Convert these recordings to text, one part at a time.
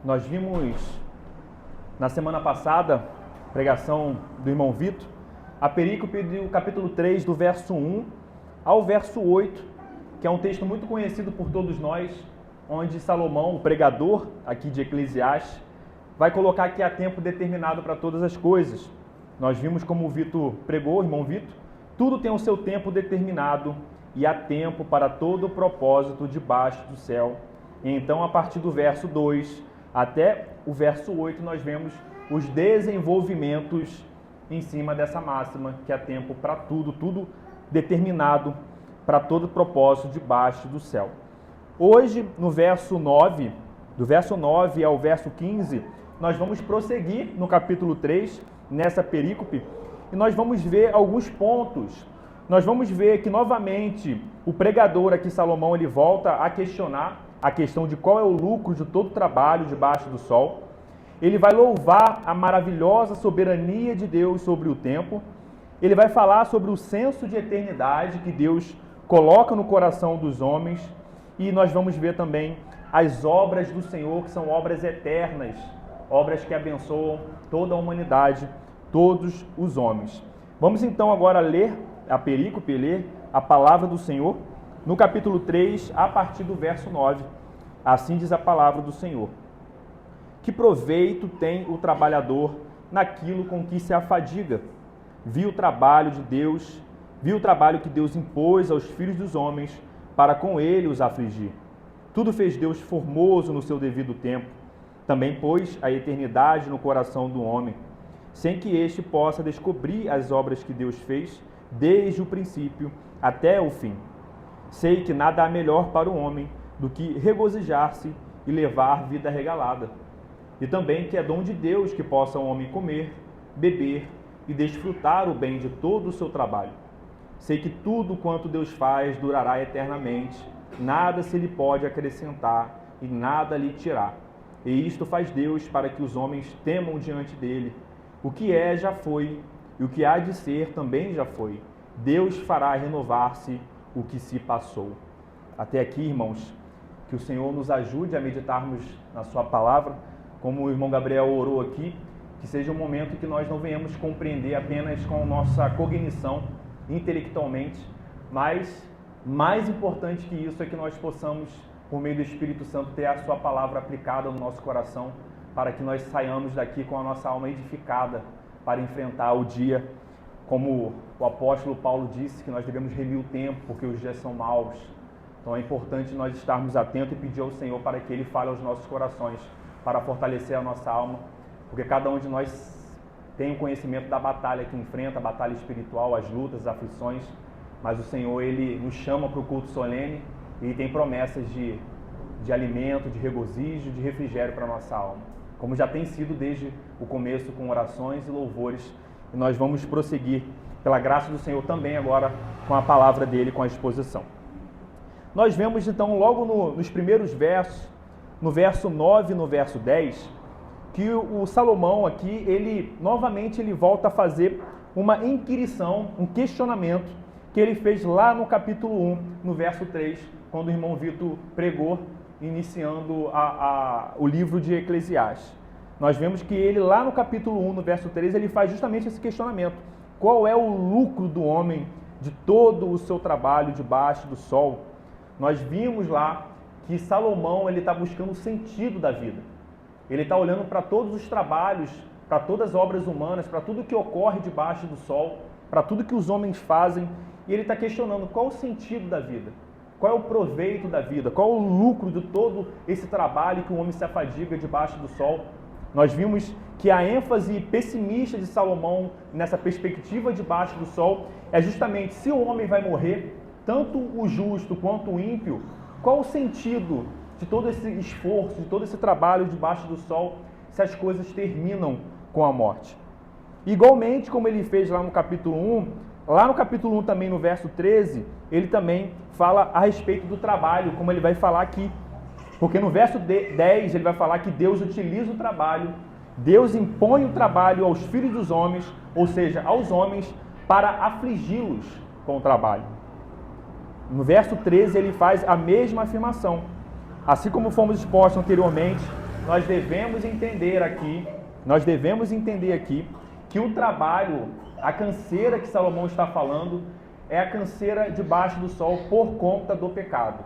Nós vimos na semana passada, pregação do irmão Vitor, a perícope do capítulo 3, do verso 1 ao verso 8, que é um texto muito conhecido por todos nós, onde Salomão, o pregador aqui de Eclesiastes, vai colocar que há tempo determinado para todas as coisas. Nós vimos como o Vitor pregou, o irmão Vitor, tudo tem o seu tempo determinado e há tempo para todo o propósito debaixo do céu. E então, a partir do verso 2 até o verso 8, nós vemos os desenvolvimentos em cima dessa máxima, que há tempo para tudo, tudo determinado para todo propósito debaixo do céu. Hoje, no verso 9, do verso 9 ao verso 15, nós vamos prosseguir no capítulo 3, nessa perícope, e nós vamos ver alguns pontos. Nós vamos ver que, novamente, o pregador aqui, Salomão, ele volta a questionar a questão de qual é o lucro de todo trabalho debaixo do sol. Ele vai louvar a maravilhosa soberania de Deus sobre o tempo. Ele vai falar sobre o senso de eternidade que Deus coloca no coração dos homens. E nós vamos ver também as obras do Senhor, que são obras eternas, obras que abençoam toda a humanidade, todos os homens. Vamos então agora ler a perícope, ler a palavra do Senhor, no capítulo 3, a partir do verso 9. Assim diz a palavra do Senhor. Que proveito tem o trabalhador naquilo com que se afadiga? Viu o trabalho de Deus, viu o trabalho que Deus impôs aos filhos dos homens para com ele os afligir. Tudo fez Deus formoso no seu devido tempo. Também pôs a eternidade no coração do homem, sem que este possa descobrir as obras que Deus fez desde o princípio até o fim. Sei que nada há melhor para o homem do que regozijar-se e levar vida regalada. E também que é dom de Deus que possa o homem comer, beber e desfrutar o bem de todo o seu trabalho. Sei que tudo quanto Deus faz durará eternamente, nada se lhe pode acrescentar e nada lhe tirar. E isto faz Deus para que os homens temam diante dele. O que é já foi, e o que há de ser também já foi. Deus fará renovar-se o que se passou. Até aqui, irmãos, que o Senhor nos ajude a meditarmos na sua palavra, como o irmão Gabriel orou aqui, que seja um momento que nós não venhamos compreender apenas com nossa cognição, intelectualmente, mas mais importante que isso é que nós possamos, por meio do Espírito Santo, ter a sua palavra aplicada no nosso coração, para que nós saiamos daqui com a nossa alma edificada para enfrentar o dia, como o apóstolo Paulo disse, que nós devemos remir o tempo, porque os dias são maus. Então é importante nós estarmos atentos e pedir ao Senhor para que Ele fale aos nossos corações, para fortalecer a nossa alma, porque cada um de nós tem o conhecimento da batalha que enfrenta, a batalha espiritual, as lutas, as aflições, mas o Senhor, Ele nos chama para o culto solene e tem promessas de alimento, de regozijo, de refrigério para a nossa alma, como já tem sido desde o começo com orações e louvores, e nós vamos prosseguir pela graça do Senhor também agora com a palavra dele, com a exposição. Nós vemos então logo nos primeiros versos, no verso 9 e no verso 10, que o Salomão aqui, ele volta a fazer uma inquirição, um questionamento que ele fez lá no capítulo 1, no verso 3, quando o irmão Vitor pregou, iniciando o livro de Eclesiastes. Nós vemos que ele lá no capítulo 1, no verso 3, ele faz justamente esse questionamento. Qual é o lucro do homem de todo o seu trabalho debaixo do sol? Nós vimos lá que Salomão ele está buscando o sentido da vida. Ele está olhando para todos os trabalhos, para todas as obras humanas, para tudo que ocorre debaixo do sol, para tudo que os homens fazem, e ele está questionando qual o sentido da vida, qual é o proveito da vida, qual é o lucro de todo esse trabalho que o homem se afadiga debaixo do sol. Nós vimos que a ênfase pessimista de Salomão nessa perspectiva debaixo do sol é justamente se o homem vai morrer, tanto o justo quanto o ímpio, qual o sentido de todo esse esforço, de todo esse trabalho debaixo do sol, se as coisas terminam com a morte. Igualmente, como ele fez lá no capítulo 1, lá no capítulo 1 também, no verso 13, ele também fala a respeito do trabalho, como ele vai falar aqui. Porque no verso 10 ele vai falar que Deus utiliza o trabalho, Deus impõe o trabalho aos filhos dos homens, ou seja, aos homens, para afligi-los com o trabalho. No verso 13 ele faz a mesma afirmação. Assim como fomos expostos anteriormente, nós devemos entender aqui que o trabalho, a canseira que Salomão está falando, é a canseira debaixo do sol por conta do pecado.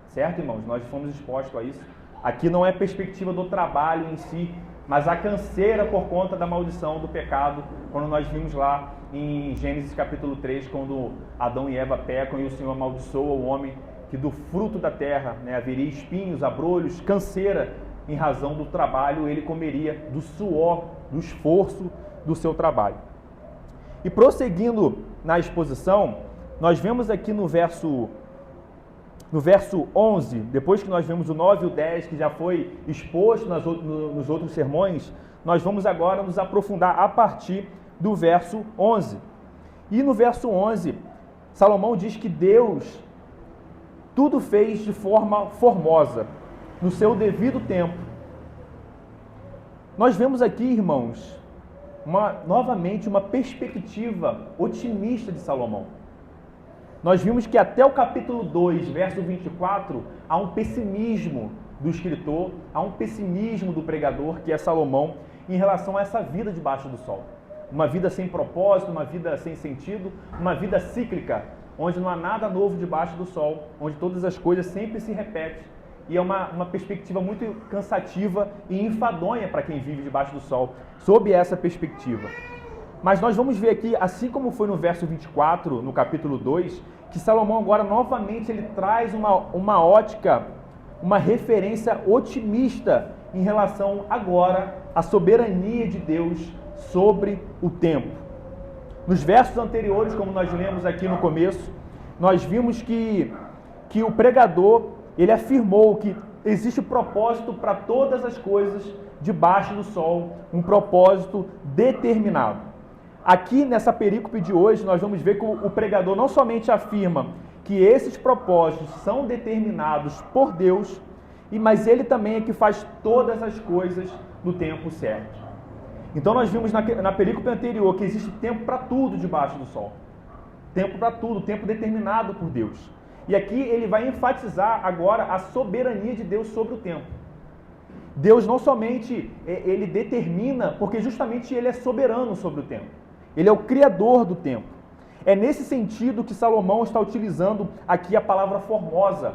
Certo, irmãos? Nós fomos expostos a isso. Aqui não é perspectiva do trabalho em si, mas a canseira por conta da maldição do pecado, quando nós vimos lá em Gênesis capítulo 3, quando Adão e Eva pecam e o Senhor amaldiçoa o homem, que do fruto da terra, haveria espinhos, abrolhos, canseira, em razão do trabalho, ele comeria do suor, do esforço do seu trabalho. E prosseguindo na exposição, nós vemos aqui no verso 11, depois que nós vemos o 9 e o 10, que já foi exposto nos outros sermões, nós vamos agora nos aprofundar a partir do verso 11. E no verso 11, Salomão diz que Deus tudo fez de forma formosa, no seu devido tempo. Nós vemos aqui, irmãos, novamente uma perspectiva otimista de Salomão. Nós vimos que até o capítulo 2, verso 24, há um pessimismo do escritor, há um pessimismo do pregador, que é Salomão, em relação a essa vida debaixo do sol. Uma vida sem propósito, uma vida sem sentido, uma vida cíclica, onde não há nada novo debaixo do sol, onde todas as coisas sempre se repetem. E é uma perspectiva muito cansativa e enfadonha para quem vive debaixo do sol, sob essa perspectiva. Mas nós vamos ver aqui, assim como foi no verso 24, no capítulo 2, que Salomão agora novamente ele traz uma ótica, uma referência otimista em relação agora à soberania de Deus sobre o tempo. Nos versos anteriores, como nós lemos aqui no começo, nós vimos que o pregador ele afirmou que existe propósito para todas as coisas debaixo do sol, um propósito determinado. Aqui nessa perícope de hoje, nós vamos ver que o pregador não somente afirma que esses propósitos são determinados por Deus, mas ele também é que faz todas as coisas no tempo certo. Então nós vimos na perícope anterior que existe tempo para tudo debaixo do sol. Tempo para tudo, tempo determinado por Deus. E aqui ele vai enfatizar agora a soberania de Deus sobre o tempo. Deus não somente ele determina, porque justamente ele é soberano sobre o tempo. Ele é o criador do tempo. É nesse sentido que Salomão está utilizando aqui a palavra formosa.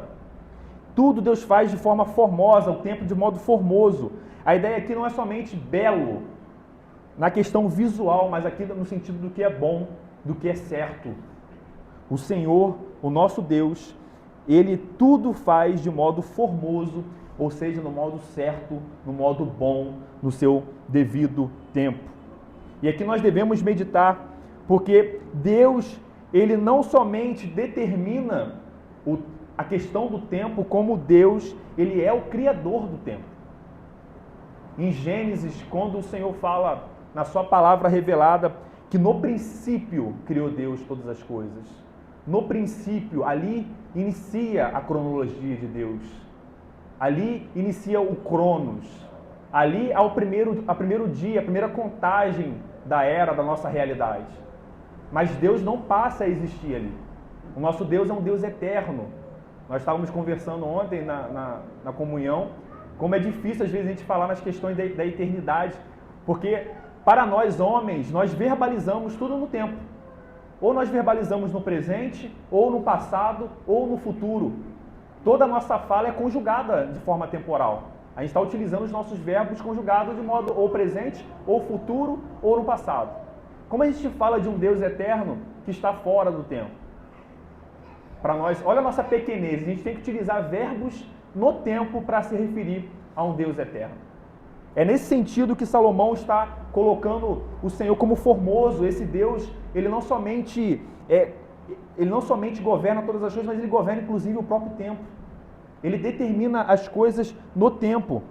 Tudo Deus faz de forma formosa, o tempo de modo formoso. A ideia aqui não é somente belo, na questão visual, mas aqui no sentido do que é bom, do que é certo. O Senhor, o nosso Deus, Ele tudo faz de modo formoso, ou seja, no modo certo, no modo bom, no seu devido tempo. E aqui nós devemos meditar, porque Deus, Ele não somente determina a questão do tempo, como Deus, Ele é o criador do tempo. Em Gênesis, quando o Senhor fala na sua palavra revelada, que no princípio criou Deus todas as coisas. No princípio, ali inicia a cronologia de Deus. Ali inicia o Cronos. Ali há o primeiro dia, a primeira contagem da era, da nossa realidade. Mas Deus não passa a existir ali. O nosso Deus é um Deus eterno. Nós estávamos conversando ontem na comunhão, como é difícil às vezes a gente falar nas questões da eternidade, porque para nós homens, nós verbalizamos tudo no tempo. Ou nós verbalizamos no presente, ou no passado, ou no futuro. Toda a nossa fala é conjugada de forma temporal. A gente está utilizando os nossos verbos conjugados de modo ou presente, ou futuro, ou no passado. Como a gente fala de um Deus eterno que está fora do tempo? Para nós, olha a nossa pequenez, a gente tem que utilizar verbos no tempo para se referir a um Deus eterno. É nesse sentido que Salomão está colocando o Senhor como formoso. Esse Deus, ele não somente governa todas as coisas, mas ele governa inclusive o próprio tempo. Ele determina as coisas no tempo,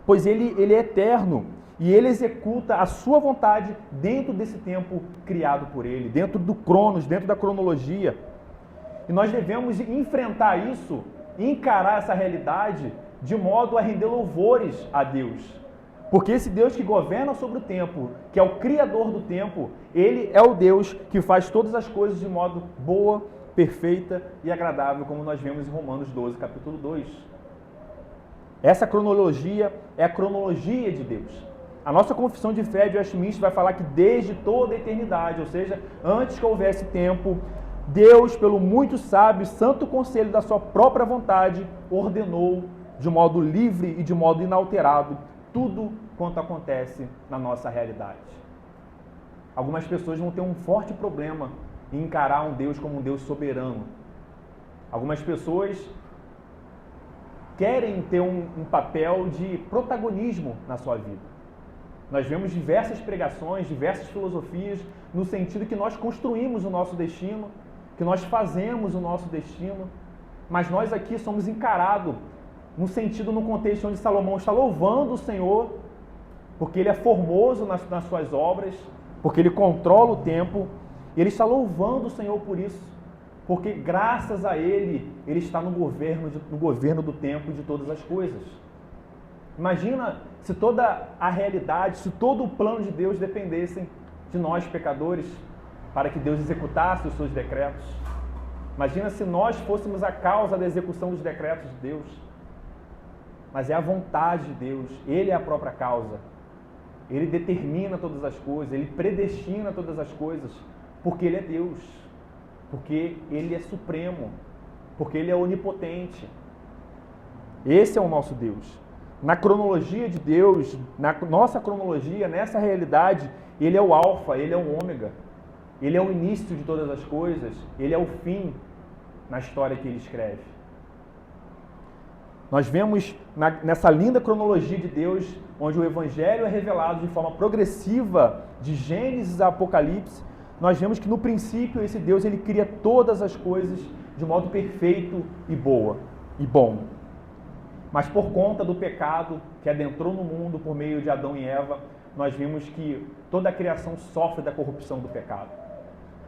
pois ele é eterno e ele executa a sua vontade dentro desse tempo criado por ele, dentro do Cronos, dentro da cronologia. E nós devemos enfrentar isso, encarar essa realidade de modo a render louvores a Deus. Porque esse Deus que governa sobre o tempo, que é o criador do tempo, ele é o Deus que faz todas as coisas de modo boa, perfeita e agradável, como nós vemos em Romanos 12, capítulo 2. Essa cronologia é a cronologia de Deus. A nossa confissão de fé de Westminster vai falar que desde toda a eternidade, ou seja, antes que houvesse tempo, Deus, pelo muito sábio e santo conselho da sua própria vontade, ordenou de modo livre e de modo inalterado tudo quanto acontece na nossa realidade. Algumas pessoas vão ter um forte problema em encarar um Deus como um Deus soberano. Algumas pessoas querem ter um papel de protagonismo na sua vida. Nós vemos diversas pregações, diversas filosofias, no sentido que nós construímos o nosso destino, que nós fazemos o nosso destino, mas nós aqui somos encarados no sentido, no contexto onde Salomão está louvando o Senhor, porque ele é formoso nas suas obras, porque ele controla o tempo, e ele está louvando o Senhor por isso, porque graças a ele está no governo do tempo e de todas as coisas. Imagina se toda a realidade, se todo o plano de Deus dependessem de nós, pecadores, para que Deus executasse os seus decretos. Imagina se nós fôssemos a causa da execução dos decretos de Deus. Mas é a vontade de Deus, Ele é a própria causa. Ele determina todas as coisas, Ele predestina todas as coisas, porque Ele é Deus, porque Ele é supremo, porque Ele é onipotente. Esse é o nosso Deus. Na cronologia de Deus, na nossa cronologia, nessa realidade, Ele é o alfa, Ele é o ômega. Ele é o início de todas as coisas, Ele é o fim na história que Ele escreve. Nós vemos nessa linda cronologia de Deus, onde o Evangelho é revelado de forma progressiva, de Gênesis a Apocalipse, nós vemos que no princípio esse Deus ele cria todas as coisas de modo perfeito e bom. Mas por conta do pecado que adentrou no mundo por meio de Adão e Eva, nós vimos que toda a criação sofre da corrupção do pecado.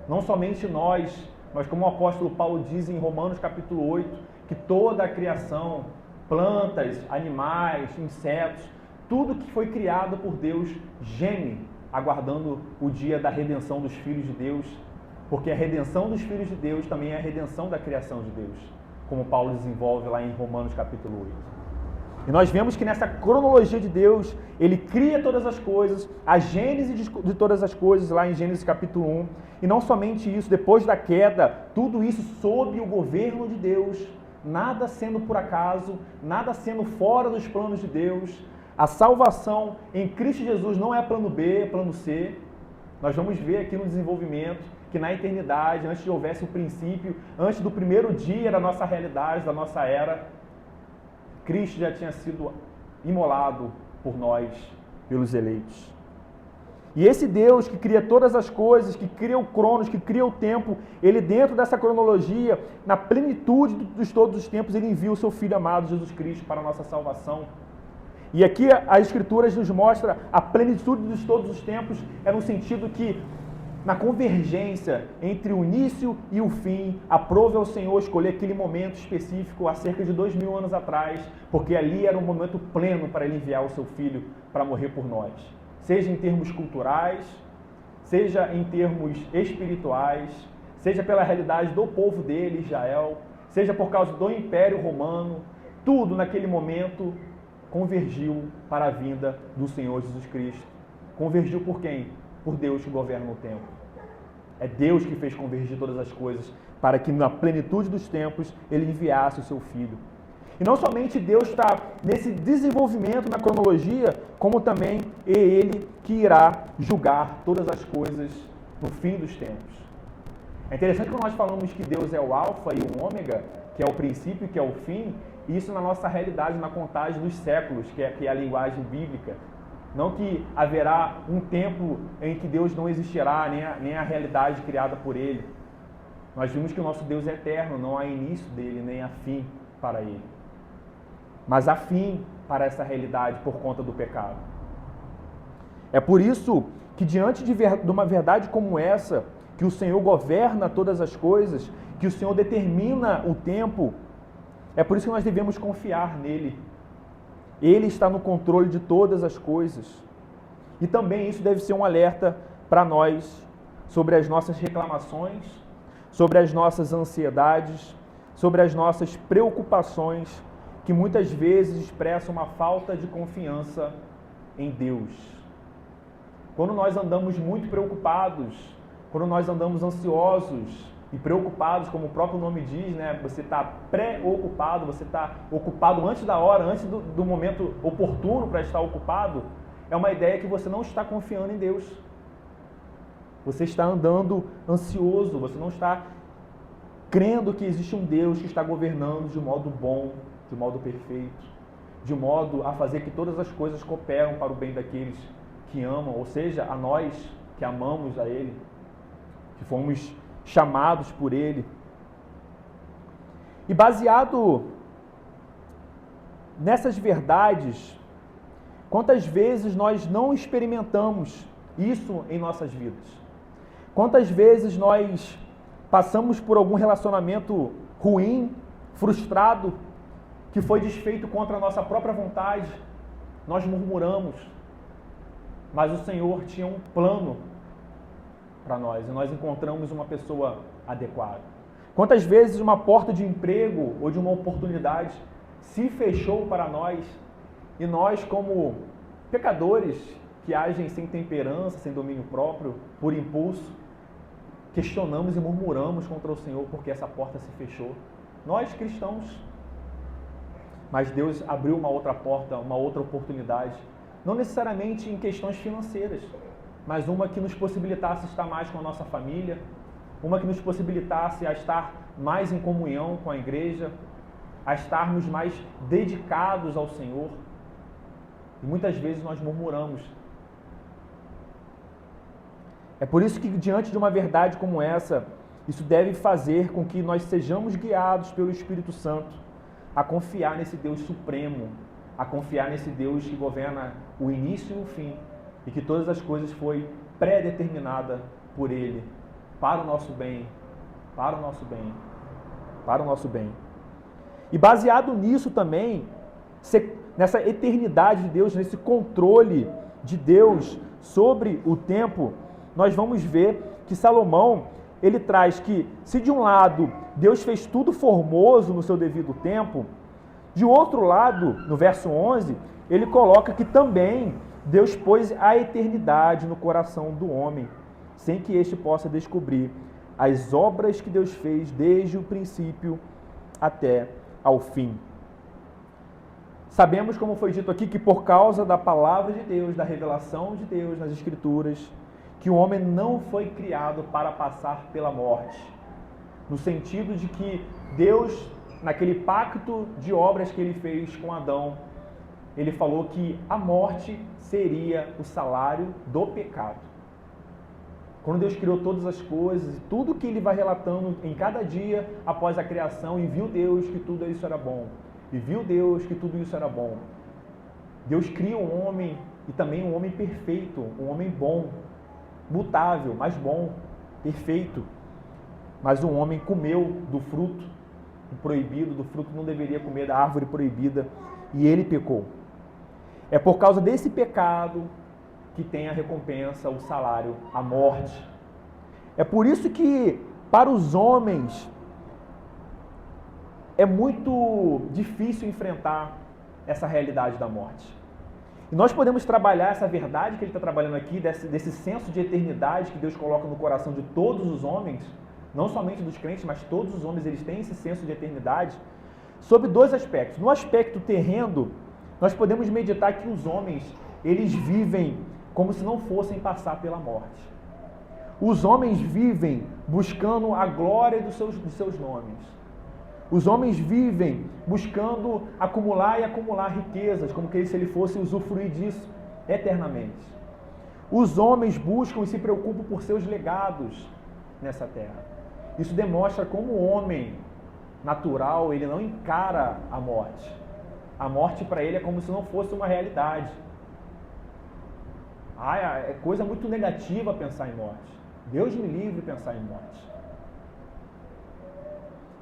Não somente nós, mas como o apóstolo Paulo diz em Romanos capítulo 8, que toda a criação, plantas, animais, insetos, tudo que foi criado por Deus geme, aguardando o dia da redenção dos filhos de Deus, porque a redenção dos filhos de Deus também é a redenção da criação de Deus, como Paulo desenvolve lá em Romanos capítulo 8. E nós vemos que nessa cronologia de Deus, Ele cria todas as coisas, a gênese de todas as coisas, lá em Gênesis capítulo 1. E não somente isso, depois da queda, tudo isso sob o governo de Deus, nada sendo por acaso, nada sendo fora dos planos de Deus. A salvação em Cristo Jesus não é plano B, é plano C. Nós vamos ver aqui no desenvolvimento que na eternidade, antes de houvesse o princípio, antes do primeiro dia da nossa realidade, da nossa era, Cristo já tinha sido imolado por nós, pelos eleitos. E esse Deus que cria todas as coisas, que cria o cronos, que cria o tempo, Ele dentro dessa cronologia, na plenitude de todos os tempos, Ele envia o seu Filho amado, Jesus Cristo, para a nossa salvação. E aqui as Escrituras nos mostram a plenitude de todos os tempos, é no sentido que na convergência entre o início e o fim, aprove ao Senhor escolher aquele momento específico há cerca de 2000 anos atrás, porque ali era um momento pleno para Ele enviar o seu Filho para morrer por nós. Seja em termos culturais, seja em termos espirituais, seja pela realidade do povo dele, Israel, seja por causa do Império Romano, tudo naquele momento convergiu para a vinda do Senhor Jesus Cristo. Convergiu por quem? Por Deus que governa o tempo. É Deus que fez convergir todas as coisas para que na plenitude dos tempos Ele enviasse o seu Filho. E não somente Deus está nesse desenvolvimento na cronologia, como também é Ele que irá julgar todas as coisas no fim dos tempos. É interessante quando nós falamos que Deus é o alfa e o ômega, que é o princípio e que é o fim, isso na nossa realidade, na contagem dos séculos, que é a linguagem bíblica. Não que haverá um tempo em que Deus não existirá, nem a realidade criada por Ele. Nós vimos que o nosso Deus é eterno, não há início dele, nem há fim para Ele. Mas há fim para essa realidade por conta do pecado. É por isso que diante de uma verdade como essa, que o Senhor governa todas as coisas, que o Senhor determina o tempo, é por isso que nós devemos confiar nele. Ele está no controle de todas as coisas. E também isso deve ser um alerta para nós sobre as nossas reclamações, sobre as nossas ansiedades, sobre as nossas preocupações que muitas vezes expressa uma falta de confiança em Deus. Quando nós andamos muito preocupados, quando nós andamos ansiosos e preocupados, como o próprio nome diz, né? Você está pré-ocupado, você está ocupado antes da hora, antes do momento oportuno para estar ocupado, é uma ideia que você não está confiando em Deus. Você está andando ansioso, você não está crendo que existe um Deus que está governando de modo bom, de modo perfeito, de modo a fazer que todas as coisas cooperam para o bem daqueles que amam, ou seja, a nós que amamos a Ele, que fomos chamados por Ele. E baseado nessas verdades, quantas vezes nós não experimentamos isso em nossas vidas? Quantas vezes nós passamos por algum relacionamento ruim, frustrado, que foi desfeito contra a nossa própria vontade, nós murmuramos, mas o Senhor tinha um plano para nós e nós encontramos uma pessoa adequada. Quantas vezes uma porta de emprego ou de uma oportunidade se fechou para nós e nós, como pecadores que agem sem temperança, sem domínio próprio, por impulso, questionamos e murmuramos contra o Senhor porque essa porta se fechou. Nós cristãos. Mas Deus abriu uma outra porta, uma outra oportunidade. Não necessariamente em questões financeiras, mas uma que nos possibilitasse estar mais com a nossa família, uma que nos possibilitasse a estar mais em comunhão com a igreja, a estarmos mais dedicados ao Senhor. E muitas vezes nós murmuramos. É por isso que, diante de uma verdade como essa, isso deve fazer com que nós sejamos guiados pelo Espírito Santo a confiar nesse Deus supremo, a confiar nesse Deus que governa o início e o fim, e que todas as coisas foi pré-determinada por Ele, para o nosso bem, para o nosso bem, para o nosso bem. E baseado nisso também, nessa eternidade de Deus, nesse controle de Deus sobre o tempo, nós vamos ver que Salomão, ele traz que, se de um lado Deus fez tudo formoso no seu devido tempo, de outro lado, no verso 11, ele coloca que também Deus pôs a eternidade no coração do homem, sem que este possa descobrir as obras que Deus fez desde o princípio até ao fim. Sabemos, como foi dito aqui, que por causa da palavra de Deus, da revelação de Deus nas Escrituras, que o homem não foi criado para passar pela morte. No sentido de que Deus, naquele pacto de obras que Ele fez com Adão, Ele falou que a morte seria o salário do pecado. Quando Deus criou todas as coisas, e tudo que Ele vai relatando em cada dia após a criação, e viu Deus que tudo isso era bom. E viu Deus que tudo isso era bom. Deus cria um homem, e também um homem perfeito, um homem bom, mutável, mas bom, perfeito. Mas o homem comeu do fruto proibido, do fruto que não deveria comer, da árvore proibida, e ele pecou. É por causa desse pecado que tem a recompensa, o salário, a morte. É por isso que, para os homens, é muito difícil enfrentar essa realidade da morte. E nós podemos trabalhar essa verdade que ele está trabalhando aqui, desse senso de eternidade que Deus coloca no coração de todos os homens, não somente dos crentes, mas todos os homens, eles têm esse senso de eternidade, sobre dois aspectos. No aspecto terreno, nós podemos meditar que os homens, eles vivem como se não fossem passar pela morte. Os homens vivem buscando a glória dos seus nomes. Os homens vivem buscando acumular e acumular riquezas, como se ele fosse usufruir disso eternamente. Os homens buscam e se preocupam por seus legados nessa terra. Isso demonstra como o homem natural, ele não encara a morte. A morte para ele é como se não fosse uma realidade. É coisa muito negativa pensar em morte. Deus me livre de pensar em morte.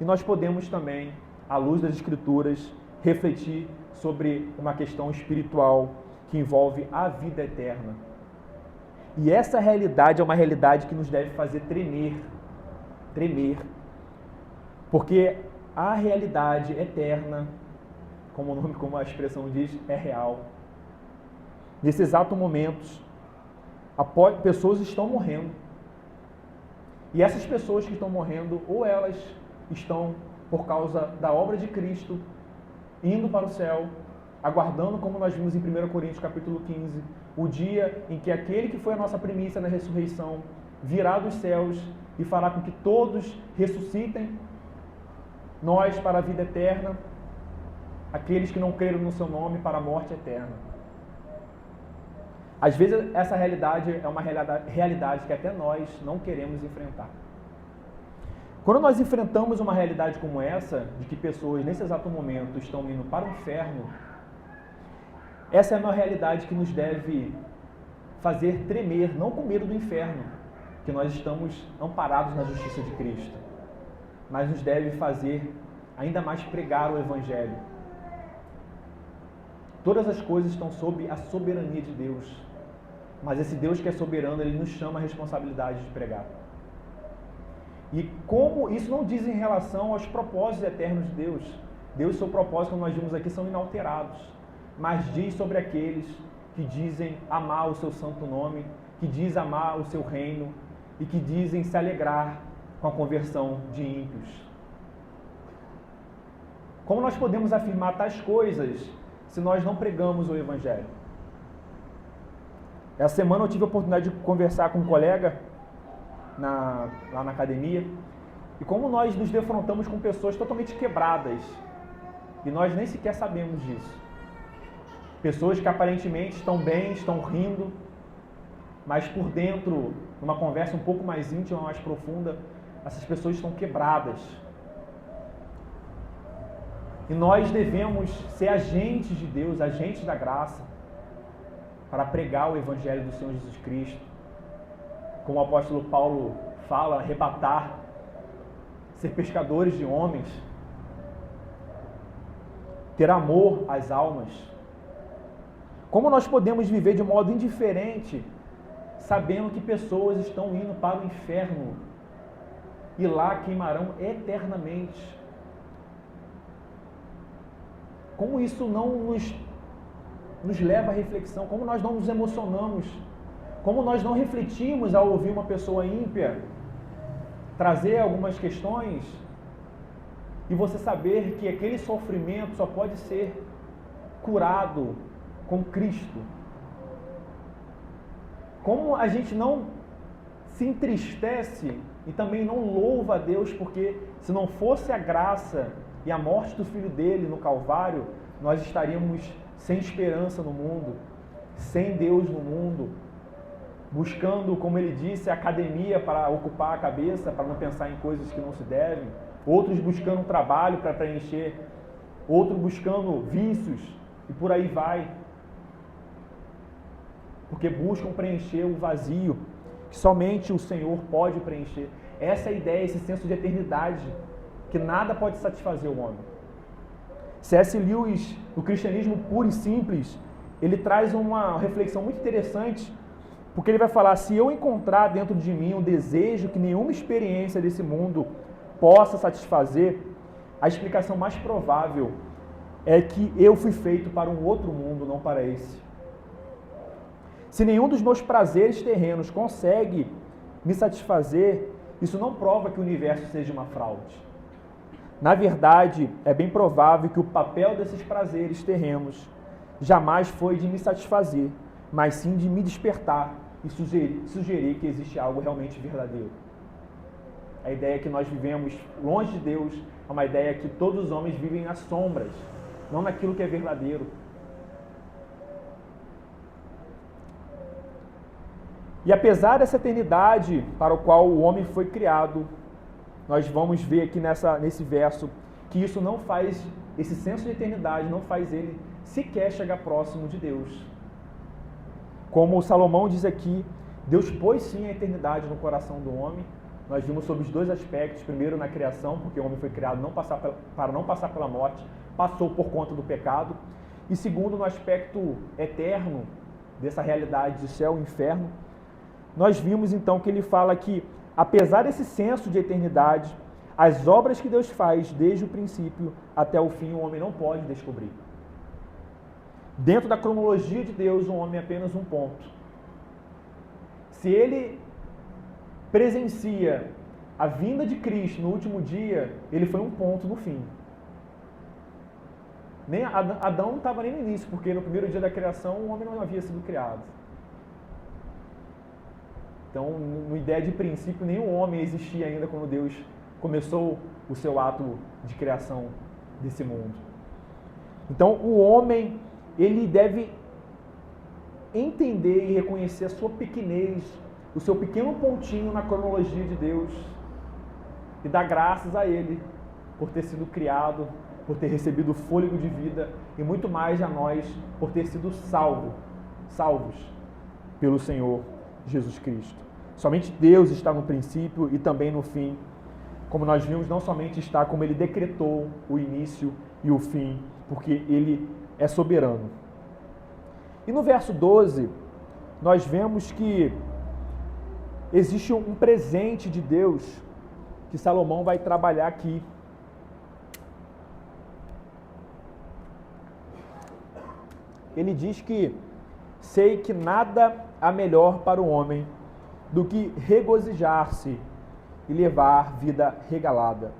E nós podemos também, à luz das Escrituras, refletir sobre uma questão espiritual que envolve a vida eterna. E essa realidade é uma realidade que nos deve fazer tremer, porque a realidade eterna, como a expressão diz, é real. Nesse exato momento, pessoas estão morrendo. E essas pessoas que estão morrendo, ou elas estão, por causa da obra de Cristo, indo para o céu, aguardando, como nós vimos em 1 Coríntios capítulo 15, o dia em que aquele que foi a nossa primícia na ressurreição virá dos céus e fará com que todos ressuscitem, nós para a vida eterna, aqueles que não creram no seu nome para a morte eterna. Às vezes essa realidade é uma realidade que até nós não queremos enfrentar. Quando nós enfrentamos uma realidade como essa, de que pessoas nesse exato momento estão indo para o inferno, essa é uma realidade que nos deve fazer tremer, não com medo do inferno, que nós estamos amparados na justiça de Cristo, mas nos deve fazer ainda mais pregar o Evangelho. Todas as coisas estão sob a soberania de Deus, mas esse Deus que é soberano, Ele nos chama a responsabilidade de pregar. E como isso não diz em relação aos propósitos eternos de Deus. Deus e seu propósito, como nós vimos aqui, são inalterados. Mas diz sobre aqueles que dizem amar o seu santo nome, que dizem amar o seu reino e que dizem se alegrar com a conversão de ímpios. Como nós podemos afirmar tais coisas se nós não pregamos o Evangelho? Essa semana eu tive a oportunidade de conversar com um colega lá na academia, e como nós nos defrontamos com pessoas totalmente quebradas, e nós nem sequer sabemos disso. Pessoas que aparentemente estão bem, estão rindo, mas por dentro, numa conversa um pouco mais íntima, mais profunda, essas pessoas estão quebradas. E nós devemos ser agentes de Deus, agentes da graça, para pregar o Evangelho do Senhor Jesus Cristo. Como o apóstolo Paulo fala, arrebatar, ser pescadores de homens, ter amor às almas. Como nós podemos viver de modo indiferente, sabendo que pessoas estão indo para o inferno e lá queimarão eternamente? Como isso não nos leva à reflexão? Como nós não nos emocionamos? Como nós não refletimos ao ouvir uma pessoa ímpia trazer algumas questões e você saber que aquele sofrimento só pode ser curado com Cristo? Como a gente não se entristece e também não louva a Deus, porque se não fosse a graça e a morte do Filho dele no Calvário, nós estaríamos sem esperança no mundo, sem Deus no mundo, buscando, como ele disse, academia para ocupar a cabeça, para não pensar em coisas que não se devem, outros buscando trabalho para preencher, outros buscando vícios, e por aí vai. Porque buscam preencher o vazio, que somente o Senhor pode preencher. Essa é a ideia, esse senso de eternidade, que nada pode satisfazer o homem. C.S. Lewis, no Cristianismo Puro e Simples, ele traz uma reflexão muito interessante, porque ele vai falar: se eu encontrar dentro de mim um desejo que nenhuma experiência desse mundo possa satisfazer, a explicação mais provável é que eu fui feito para um outro mundo, não para esse. Se nenhum dos meus prazeres terrenos consegue me satisfazer, isso não prova que o universo seja uma fraude. Na verdade, é bem provável que o papel desses prazeres terrenos jamais foi de me satisfazer, mas sim de me despertar e sugerir que existe algo realmente verdadeiro. A ideia que nós vivemos longe de Deus é uma ideia que todos os homens vivem nas sombras, não naquilo que é verdadeiro. E apesar dessa eternidade para o qual o homem foi criado, nós vamos ver aqui nesse verso que isso não faz, esse senso de eternidade não faz ele sequer chegar próximo de Deus. Como Salomão diz aqui, Deus pôs sim a eternidade no coração do homem. Nós vimos sobre os dois aspectos: primeiro na criação, porque o homem foi criado para não passar pela morte, passou por conta do pecado, e segundo no aspecto eterno dessa realidade de céu e inferno. Nós vimos então que ele fala que, apesar desse senso de eternidade, as obras que Deus faz desde o princípio até o fim, o homem não pode descobrir. Dentro da cronologia de Deus, o homem é apenas um ponto. Se ele presencia a vinda de Cristo no último dia, ele foi um ponto no fim. Nem Adão não estava nem no início, porque no primeiro dia da criação o homem não havia sido criado. Então, no ideia de princípio, nenhum homem existia ainda quando Deus começou o seu ato de criação desse mundo. Então, o homem, ele deve entender e reconhecer a sua pequenez, o seu pequeno pontinho na cronologia de Deus e dar graças a Ele por ter sido criado, por ter recebido o fôlego de vida e muito mais a nós por ter sido salvos pelo Senhor Jesus Cristo. Somente Deus está no princípio e também no fim. Como nós vimos, não somente está, como Ele decretou o início e o fim, porque Ele é soberano. E no verso 12, nós vemos que existe um presente de Deus que Salomão vai trabalhar aqui. Ele diz que sei que nada há melhor para o homem do que regozijar-se e levar vida regalada.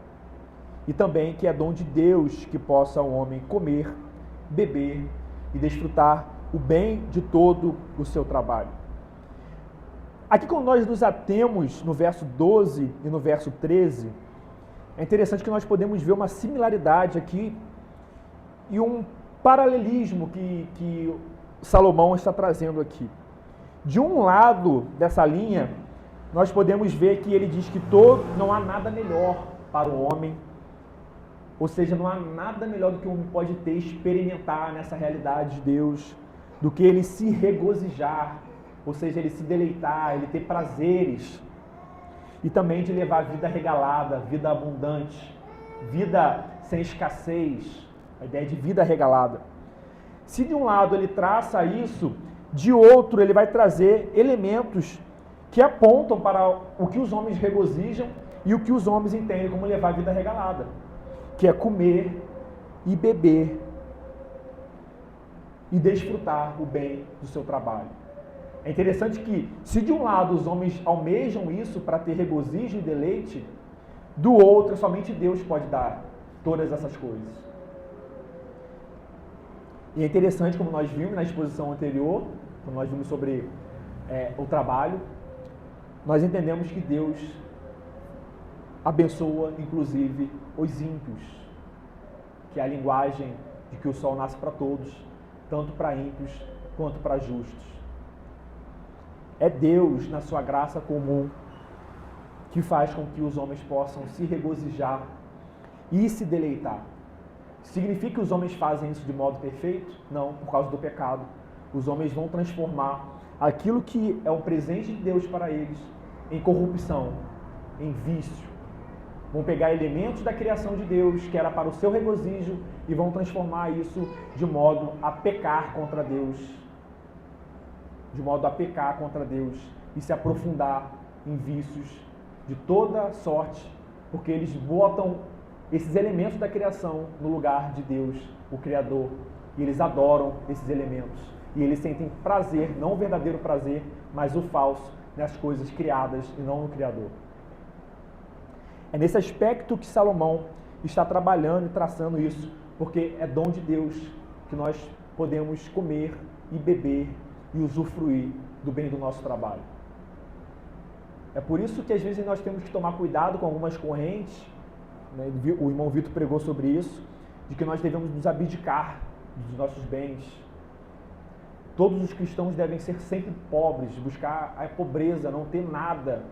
E também que é dom de Deus que possa o homem comer, beber e desfrutar o bem de todo o seu trabalho. Aqui, quando nós nos atemos no verso 12 e no verso 13, é interessante que nós podemos ver uma similaridade aqui e um paralelismo que Salomão está trazendo aqui. De um lado dessa linha, nós podemos ver que ele diz que não há nada melhor para o homem, ou seja, não há nada melhor do que o homem pode ter, experimentar nessa realidade de Deus, do que ele se regozijar, ou seja, ele se deleitar, ele ter prazeres, e também de levar vida regalada, vida abundante, vida sem escassez, a ideia de vida regalada. Se de um lado ele traça isso, de outro ele vai trazer elementos que apontam para o que os homens regozijam e o que os homens entendem como levar vida regalada, que é comer e beber e desfrutar o bem do seu trabalho. É interessante que, se de um lado os homens almejam isso para ter regozijo e deleite, do outro somente Deus pode dar todas essas coisas. E é interessante, como nós vimos na exposição anterior, quando nós vimos sobre o trabalho, nós entendemos que Deus abençoa, inclusive, os ímpios, que é a linguagem de que o sol nasce para todos, tanto para ímpios quanto para justos. É Deus, na sua graça comum, que faz com que os homens possam se regozijar e se deleitar. Significa que os homens fazem isso de modo perfeito? Não, por causa do pecado. Os homens vão transformar aquilo que é um presente de Deus para eles em corrupção, em vício. Vão pegar elementos da criação de Deus, que era para o seu regozijo, e vão transformar isso de modo a pecar contra Deus. De modo a pecar contra Deus e se aprofundar em vícios de toda sorte, porque eles botam esses elementos da criação no lugar de Deus, o Criador, e eles adoram esses elementos. E eles sentem prazer, não o verdadeiro prazer, mas o falso, nas coisas criadas e não no Criador. É nesse aspecto que Salomão está trabalhando e traçando isso, porque é dom de Deus que nós podemos comer e beber e usufruir do bem do nosso trabalho. É por isso que às vezes nós temos que tomar cuidado com algumas correntes, né? O irmão Vitor pregou sobre isso, de que nós devemos nos abdicar dos nossos bens. Todos os cristãos devem ser sempre pobres, buscar a pobreza, não ter nada.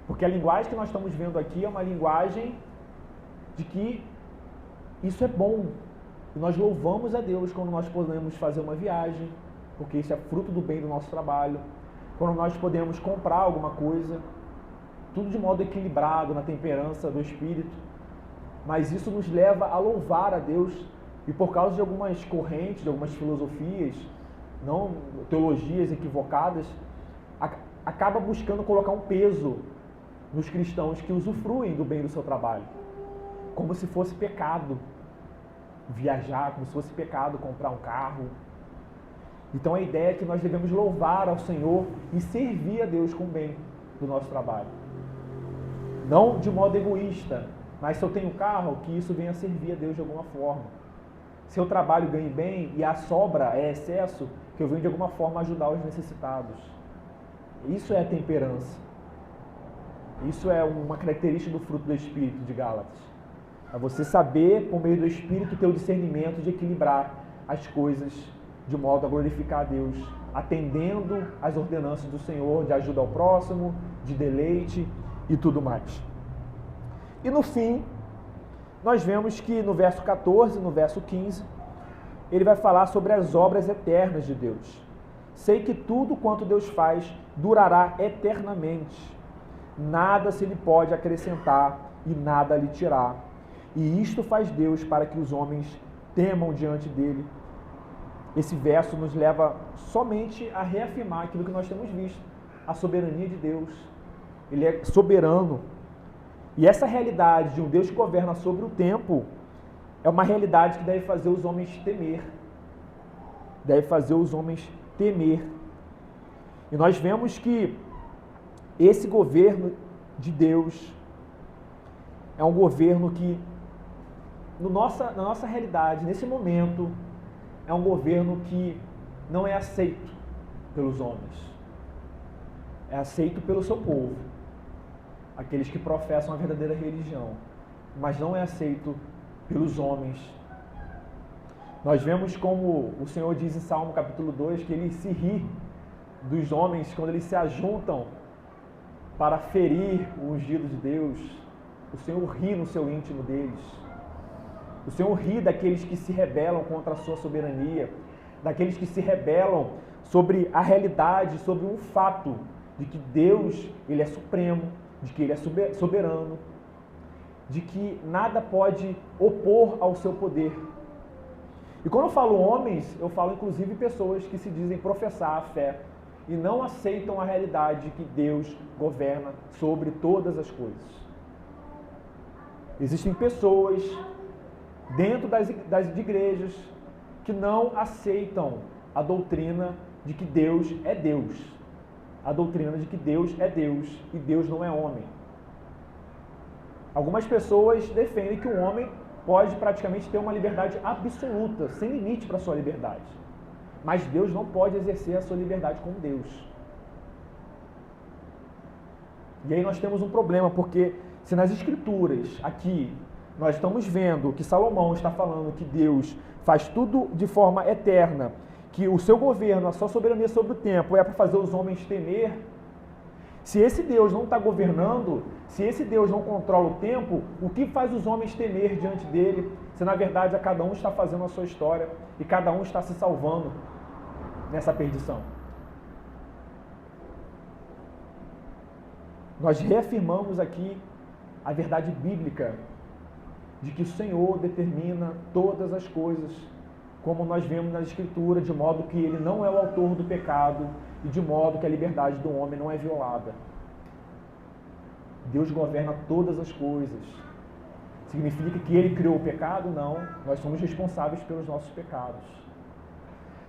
Porque a linguagem que nós estamos vendo aqui é uma linguagem de que isso é bom. E nós louvamos a Deus quando nós podemos fazer uma viagem, porque isso é fruto do bem do nosso trabalho. Quando nós podemos comprar alguma coisa, tudo de modo equilibrado, na temperança do Espírito. Mas isso nos leva a louvar a Deus. E por causa de algumas correntes, de algumas filosofias, não teologias equivocadas, acaba buscando colocar um peso nos cristãos que usufruem do bem do seu trabalho. Como se fosse pecado viajar, como se fosse pecado comprar um carro, Então a ideia é que nós devemos louvar ao Senhor e servir a Deus com o bem do nosso trabalho. Não de modo egoísta, mas se eu tenho carro, que isso venha a servir a Deus de alguma forma. Se eu trabalho ganho bem e a sobra é excesso, que eu venho de alguma forma ajudar os necessitados. Isso é a temperança. Isso é uma característica do fruto do Espírito de Gálatas. É você saber, por meio do Espírito, ter o discernimento de equilibrar as coisas de modo a glorificar a Deus, atendendo às ordenanças do Senhor, de ajuda ao próximo, de deleite e tudo mais. E no fim, nós vemos que no verso 14, no verso 15, ele vai falar sobre as obras eternas de Deus. Sei que tudo quanto Deus faz durará eternamente. Nada se lhe pode acrescentar e nada lhe tirar. E isto faz Deus para que os homens temam diante dele. Esse verso nos leva somente a reafirmar aquilo que nós temos visto, a soberania de Deus. Ele é soberano. E essa realidade de um Deus que governa sobre o tempo é uma realidade que deve fazer os homens temer. Deve fazer os homens temer. E nós vemos que esse governo de Deus é um governo que, na nossa realidade, nesse momento, é um governo que não é aceito pelos homens. É aceito pelo seu povo, aqueles que professam a verdadeira religião, mas não é aceito pelos homens. Nós vemos como o Senhor diz em Salmo capítulo 2, que ele se ri dos homens quando eles se ajuntam para ferir o ungido de Deus. O Senhor ri no seu íntimo deles. O Senhor ri daqueles que se rebelam contra a sua soberania, daqueles que se rebelam sobre a realidade, sobre um fato de que Deus, ele é supremo, de que ele é soberano, de que nada pode opor ao seu poder. E quando eu falo homens, eu falo inclusive pessoas que se dizem professar a fé e não aceitam a realidade de que Deus governa sobre todas as coisas. Existem pessoas dentro das igrejas que não aceitam a doutrina de que Deus é Deus. A doutrina de que Deus é Deus e Deus não é homem. Algumas pessoas defendem que o homem pode praticamente ter uma liberdade absoluta, sem limite para a sua liberdade. Mas Deus não pode exercer a sua liberdade como Deus. E aí nós temos um problema, porque se nas Escrituras, aqui, nós estamos vendo que Salomão está falando que Deus faz tudo de forma eterna, que o seu governo, a sua soberania sobre o tempo é para fazer os homens temer. Se esse Deus não está governando, se esse Deus não controla o tempo, o que faz os homens temer diante dele? Se na verdade cada um está fazendo a sua história e cada um está se salvando nessa perdição. Nós reafirmamos aqui a verdade bíblica de que o Senhor determina todas as coisas, como nós vemos na Escritura, de modo que ele não é o autor do pecado e de modo que a liberdade do homem não é violada. Deus governa todas as coisas. Significa que ele criou o pecado? Não. Nós somos responsáveis pelos nossos pecados.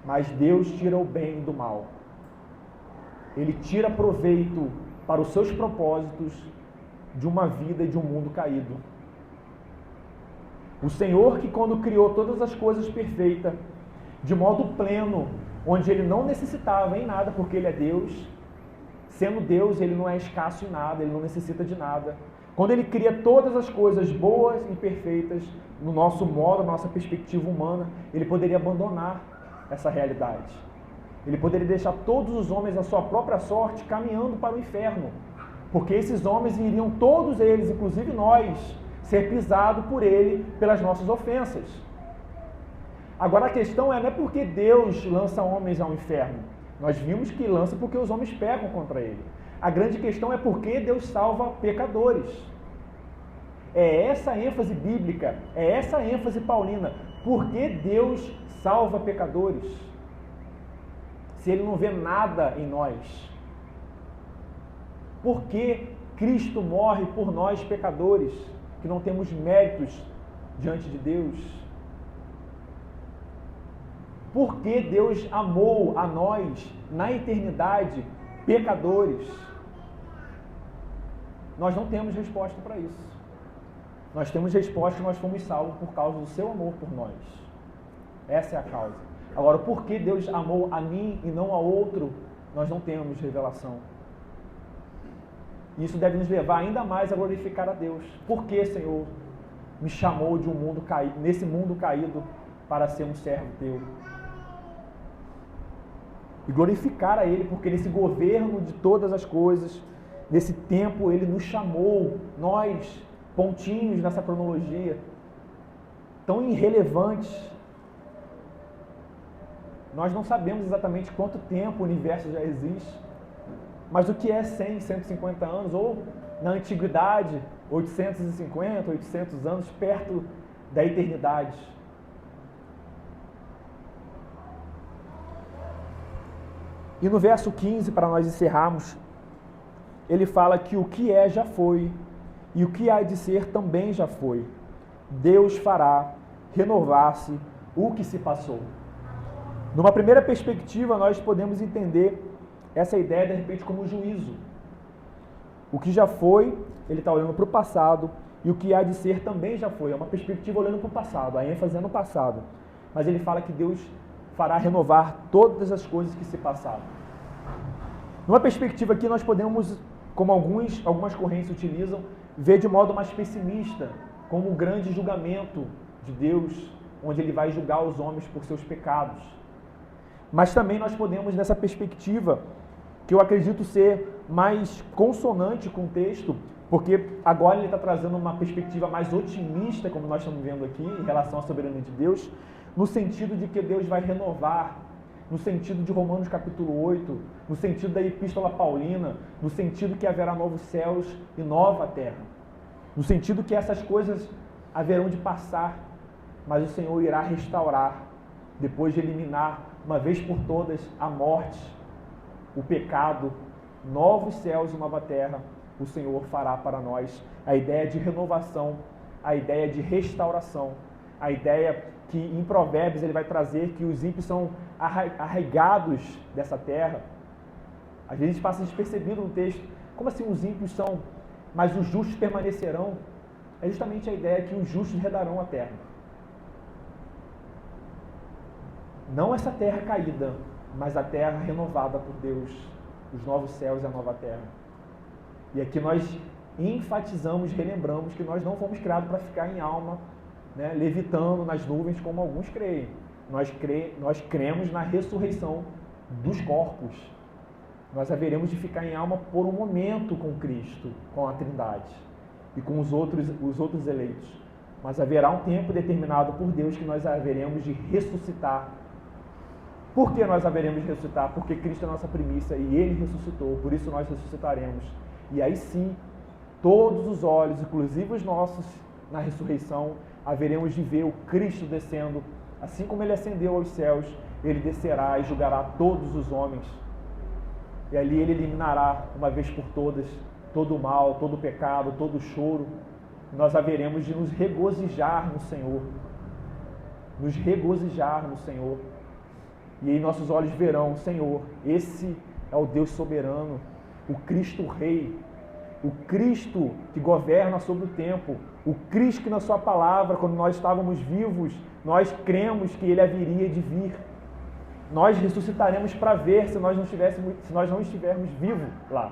Mas Deus tira o bem do mal. Ele tira proveito para os seus propósitos de uma vida e de um mundo caído. O Senhor que quando criou todas as coisas perfeitas, de modo pleno, onde ele não necessitava em nada, porque ele é Deus, sendo Deus, ele não é escasso em nada, ele não necessita de nada. Quando ele cria todas as coisas boas e perfeitas, no nosso modo, na nossa perspectiva humana, ele poderia abandonar essa realidade. Ele poderia deixar todos os homens à sua própria sorte caminhando para o inferno, porque esses homens iriam, todos eles, inclusive nós, ser pisados por ele pelas nossas ofensas. Agora a questão não é porque Deus lança homens ao inferno. Nós vimos que lança porque os homens pecam contra ele. A grande questão é porque Deus salva pecadores. É essa a ênfase bíblica, é essa a ênfase paulina. Por que Deus salva pecadores? Se ele não vê nada em nós. Por que Cristo morre por nós pecadores, que não temos méritos diante de Deus? Por que Deus amou a nós na eternidade pecadores? Nós não temos resposta para isso. Nós temos resposta que nós fomos salvos por causa do seu amor por nós. Essa é a causa. Agora, por que Deus amou a mim e não a outro? Nós não temos revelação. Isso deve nos levar ainda mais a glorificar a Deus. Por que, Senhor, me chamou de um mundo caído, nesse mundo caído, para ser um servo teu? E glorificar a Ele, porque nesse governo de todas as coisas, nesse tempo, Ele nos chamou, nós, pontinhos nessa cronologia, tão irrelevantes. Nós não sabemos exatamente quanto tempo o universo já existe, mas o que é 100, 150 anos, ou na antiguidade, 850, 800 anos, perto da eternidade. E no verso 15, para nós encerrarmos, ele fala que o que é já foi, e o que há de ser também já foi. Deus fará renovar-se o que se passou. Numa primeira perspectiva, nós podemos entender essa ideia, de repente, como juízo. O que já foi, ele está olhando para o passado, e o que há de ser também já foi. É uma perspectiva olhando para o passado, a ênfase é no passado. Mas ele fala que Deus fará renovar todas as coisas que se passaram. Numa perspectiva aqui, nós podemos, como algumas correntes utilizam, ver de modo mais pessimista, como um grande julgamento de Deus, onde ele vai julgar os homens por seus pecados. Mas também nós podemos, nessa perspectiva, que eu acredito ser mais consonante com o texto, porque agora ele está trazendo uma perspectiva mais otimista, como nós estamos vendo aqui, em relação à soberania de Deus, no sentido de que Deus vai renovar, no sentido de Romanos capítulo 8, no sentido da Epístola Paulina, no sentido que haverá novos céus e nova terra, no sentido que essas coisas haverão de passar, mas o Senhor irá restaurar, depois de eliminar, uma vez por todas, a morte, o pecado, novos céus e nova terra, o Senhor fará para nós. A ideia de renovação, a ideia de restauração, a ideia que em Provérbios ele vai trazer que os ímpios são arraigados dessa terra. Às vezes passa despercebido no texto, como assim os ímpios são, mas os justos permanecerão? É justamente a ideia que os justos herdarão a terra. Não essa terra caída, mas a terra renovada por Deus, os novos céus e a nova terra. E aqui nós enfatizamos, relembramos que nós não fomos criados para ficar em alma, né, levitando nas nuvens como alguns creem. Nós cremos na ressurreição dos corpos. Nós haveremos de ficar em alma por um momento com Cristo, com a Trindade e com os outros eleitos. Mas haverá um tempo determinado por Deus que nós haveremos de ressuscitar. Por que nós haveremos de ressuscitar? Porque Cristo é a nossa primícia e Ele ressuscitou, por isso nós ressuscitaremos. E aí sim, todos os olhos, inclusive os nossos, na ressurreição, haveremos de ver o Cristo descendo, assim como Ele ascendeu aos céus, Ele descerá e julgará todos os homens. E ali Ele eliminará, uma vez por todas, todo o mal, todo o pecado, todo o choro. Nós haveremos de nos regozijar no Senhor. Nos regozijar no Senhor. E aí nossos olhos verão, Senhor, esse é o Deus soberano, o Cristo Rei, o Cristo que governa sobre o tempo, o Cristo que na sua palavra, quando nós estávamos vivos, nós cremos que Ele haveria de vir. Nós ressuscitaremos para ver se nós não estivermos vivos lá.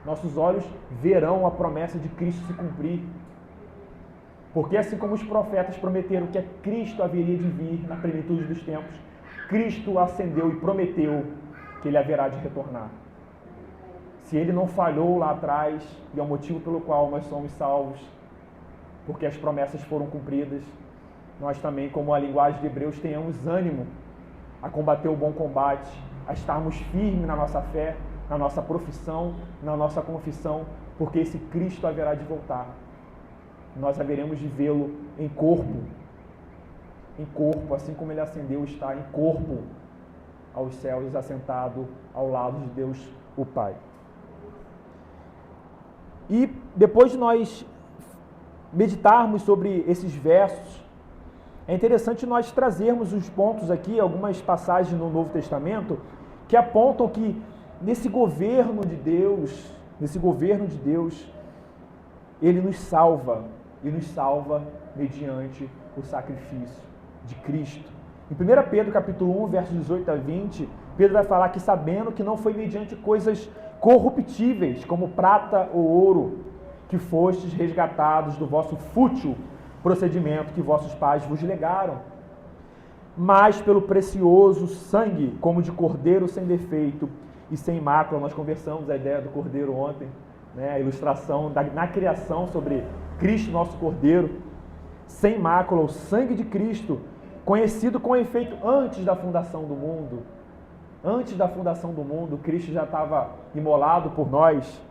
Nossos olhos verão a promessa de Cristo se cumprir. Porque assim como os profetas prometeram que Cristo haveria de vir na plenitude dos tempos, Cristo ascendeu e prometeu que Ele haverá de retornar. Se Ele não falhou lá atrás, e é o motivo pelo qual nós somos salvos, porque as promessas foram cumpridas, nós também, como a linguagem de Hebreus, tenhamos ânimo a combater o bom combate, a estarmos firmes na nossa fé, na nossa profissão, na nossa confissão, porque esse Cristo haverá de voltar. Nós haveremos de vê-lo em corpo, assim como Ele ascendeu, está em corpo aos céus, assentado ao lado de Deus, o Pai. E depois de nós meditarmos sobre esses versos, É interessante nós trazermos os pontos aqui, algumas passagens no Novo Testamento, que apontam que nesse governo de Deus, Ele nos salva, e nos salva mediante o sacrifício de Cristo. Em 1 Pedro capítulo 1, versos 18 a 20, Pedro vai falar que sabendo que não foi mediante coisas corruptíveis, como prata ou ouro, que fostes resgatados do vosso fútil procedimento que vossos pais vos legaram, mas pelo precioso sangue, como de cordeiro sem defeito e sem mácula. Nós conversamos a ideia do cordeiro ontem, né? A ilustração na criação sobre Cristo, nosso cordeiro, sem mácula, o sangue de Cristo, conhecido com efeito antes da fundação do mundo. Antes da fundação do mundo, Cristo já estava imolado por nós.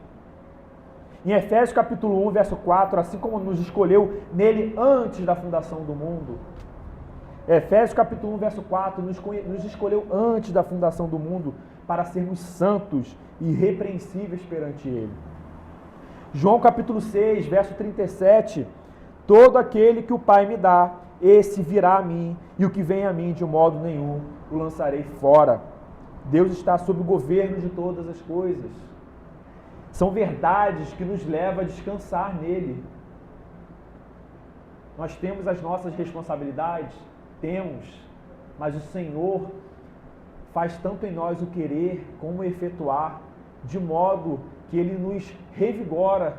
Em Efésios capítulo 1, verso 4, assim como nos escolheu nele antes da fundação do mundo. Efésios capítulo 1, verso 4, nos escolheu antes da fundação do mundo para sermos santos e irrepreensíveis perante ele. João capítulo 6, verso 37, todo aquele que o Pai me dá, esse virá a mim, e o que vem a mim de modo nenhum o lançarei fora. Deus está sob o governo de todas as coisas. São verdades que nos levam a descansar nele. Nós temos as nossas responsabilidades? Temos, mas o Senhor faz tanto em nós o querer como o efetuar, de modo que Ele nos revigora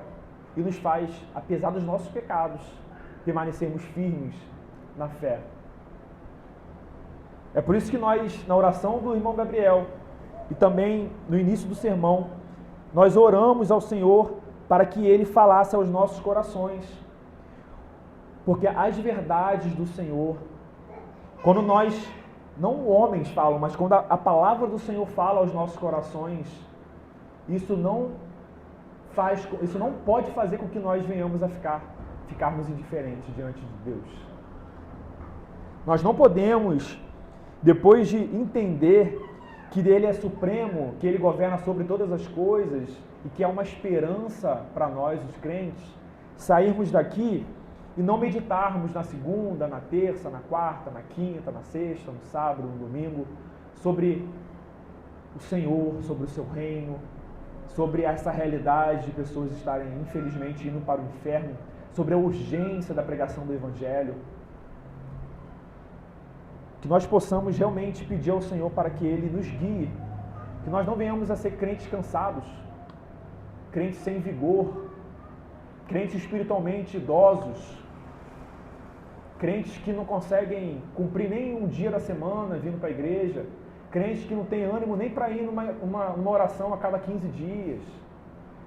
e nos faz, apesar dos nossos pecados, permanecermos firmes na fé. É por isso que nós, na oração do irmão Gabriel e também no início do sermão, nós oramos ao Senhor para que Ele falasse aos nossos corações. Porque as verdades do Senhor, quando nós, não homens falam, mas quando a palavra do Senhor fala aos nossos corações, isso não pode fazer com que nós venhamos a ficarmos indiferentes diante de Deus. Nós não podemos, depois de entender que Ele é supremo, que Ele governa sobre todas as coisas e que há uma esperança para nós, os crentes, sairmos daqui e não meditarmos na segunda, na terça, na quarta, na quinta, na sexta, no sábado, no domingo, sobre o Senhor, sobre o seu reino, sobre essa realidade de pessoas estarem, infelizmente, indo para o inferno, sobre a urgência da pregação do Evangelho. Que nós possamos realmente pedir ao Senhor para que Ele nos guie, que nós não venhamos a ser crentes cansados, crentes sem vigor, crentes espiritualmente idosos, crentes que não conseguem cumprir nem um dia da semana vindo para a igreja, crentes que não têm ânimo nem para ir numa oração a cada 15 dias,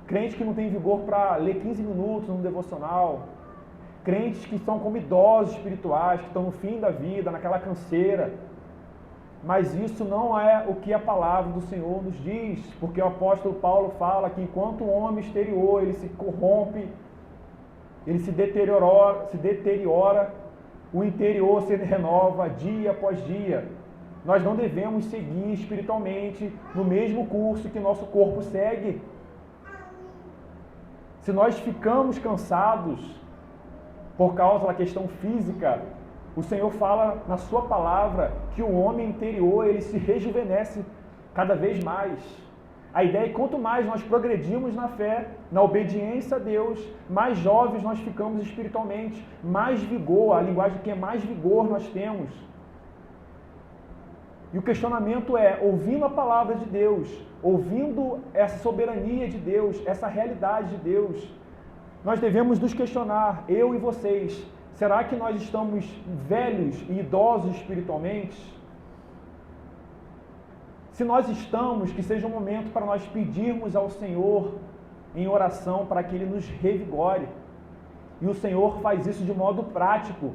crentes que não têm vigor para ler 15 minutos num devocional, crentes que são como idosos espirituais, que estão no fim da vida, naquela canseira. Mas isso não é o que a palavra do Senhor nos diz, porque o apóstolo Paulo fala que enquanto o homem exterior ele se corrompe, ele se deteriora, o interior se renova dia após dia. Nós não devemos seguir espiritualmente no mesmo curso que nosso corpo segue. Se nós ficamos cansados por causa da questão física, o Senhor fala na sua palavra que o homem interior ele se rejuvenesce cada vez mais. A ideia é que quanto mais nós progredimos na fé, na obediência a Deus, mais jovens nós ficamos espiritualmente, mais vigor, a linguagem que é mais vigor nós temos. E o questionamento é, ouvindo a palavra de Deus, ouvindo essa soberania de Deus, essa realidade de Deus, nós devemos nos questionar, eu e vocês, será que nós estamos velhos e idosos espiritualmente? Se nós estamos, que seja um momento para nós pedirmos ao Senhor em oração para que Ele nos revigore. E o Senhor faz isso de modo prático.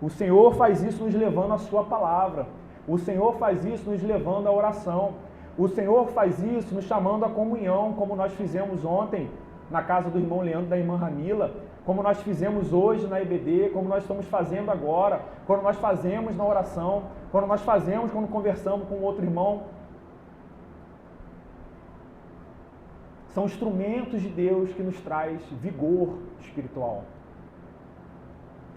O Senhor faz isso nos levando à sua palavra. O Senhor faz isso nos levando à oração. O Senhor faz isso nos chamando à comunhão, como nós fizemos ontem na casa do irmão Leandro e da irmã Ramila, como nós fizemos hoje na EBD, como nós estamos fazendo agora, quando nós fazemos na oração, quando nós fazemos quando conversamos com outro irmão. São instrumentos de Deus que nos traz vigor espiritual.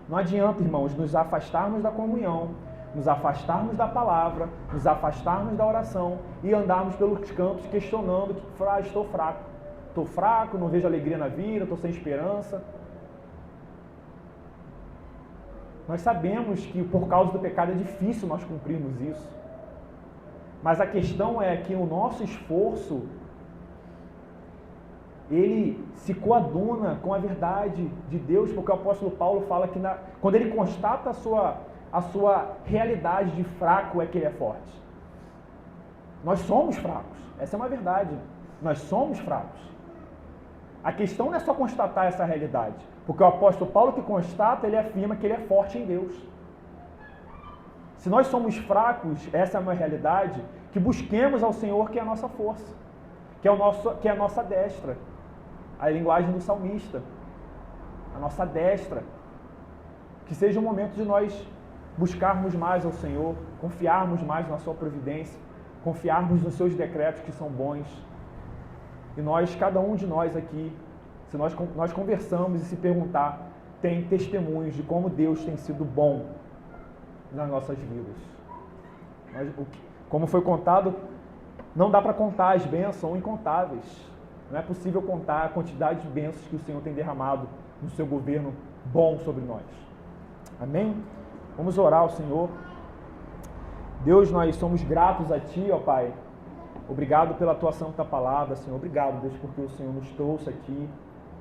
Não adianta, irmãos, nos afastarmos da comunhão, nos afastarmos da palavra, nos afastarmos da oração e andarmos pelos campos questionando que estou fraco, não vejo alegria na vida, estou sem esperança. Nós sabemos que por causa do pecado é difícil nós cumprirmos isso. Mas a questão é que o nosso esforço, ele se coaduna com a verdade de Deus, porque o apóstolo Paulo fala que quando ele constata a sua realidade de fraco é que ele é forte. Nós somos fracos, essa é uma verdade. Nós somos fracos. A questão não é só constatar essa realidade, porque o apóstolo Paulo que constata, ele afirma que ele é forte em Deus. Se nós somos fracos, essa é uma realidade, que busquemos ao Senhor que é a nossa força, que é a nossa destra, a linguagem do salmista, a nossa destra. Que seja um momento de nós buscarmos mais ao Senhor, confiarmos mais na sua providência, confiarmos nos seus decretos que são bons. E nós, cada um de nós aqui, se nós conversamos e se perguntar, tem testemunhos de como Deus tem sido bom nas nossas vidas. Como foi contado, não dá para contar as bênçãos, são incontáveis. Não é possível contar a quantidade de bênçãos que o Senhor tem derramado no seu governo bom sobre nós. Amém? Vamos orar ao Senhor. Deus, nós somos gratos a Ti, ó Pai. Obrigado pela Tua santa palavra, Senhor. Obrigado, Deus, porque o Senhor nos trouxe aqui